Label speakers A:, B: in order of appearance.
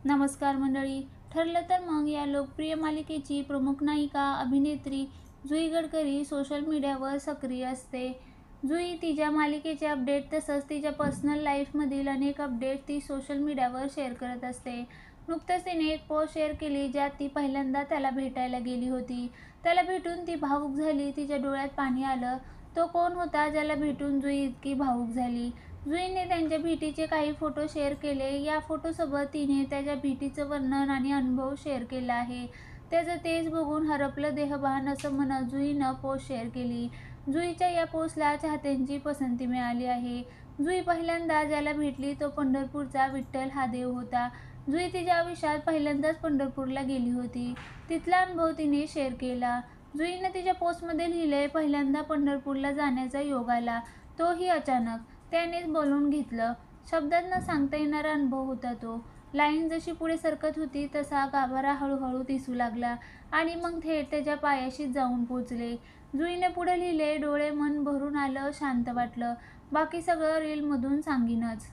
A: नमस्कार मंडळी. ठरलं तर मग या लोकप्रिय मालिकेची प्रमुख नायिका अभिनेत्री जुई गडकरी सोशल मीडियावर सक्रिय असते. जुई तिच्या मालिकेचे अपडेट तसंच तिच्या पर्सनल लाईफमधील अनेक अपडेट ती सोशल मीडियावर शेअर करत असते. नुकतंच तिने एक पोस्ट शेअर केली ज्यात ती पहिल्यांदा त्याला भेटायला गेली होती. त्याला भेटून ती भावूक झाली. तिच्या डोळ्यात पाणी आलं. तो कोण होता ज्याला भेटून जुई इतकी भावूक झाली? जुईने त्यांच्या भेटीचे काही फोटो शेअर केले. या फोटोसोबत तिने त्याच्या भेटीचं वर्णन आणि अनुभव शेअर केला आहे. त्याचं तेज बघून हरपलं देहभान असं म्हणत जुईनं पोस्ट शेअर केली. जुईच्या या पोस्टला चाहत्यांची पसंती मिळाली आहे. जुई पहिल्यांदा ज्याला भेटली तो पंढरपूरचा विठ्ठल हा देव होता. जुई तिच्या आयुष्यात पहिल्यांदाच पंढरपूरला गेली होती. तिथला अनुभव तिने शेअर केला. जुईनं तिच्या पोस्टमध्ये लिहिलंय, पहिल्यांदा पंढरपूरला जाण्याचा योग आला, तोही अचानक. त्यानेच बोलून घेतलं. शब्दात न सांगता येणारा अनुभव होता तो. लाईन जशी पुढे सरकत होती तसा गाभारा हळूहळू दिसू लागला आणि मग थेट त्याच्या पायाशी जाऊन पोचले. जुईने पुढे लिहिले, डोळे मन भरून आलं, शांत वाटलं. बाकी सगळं रीलमधून सांगीनच.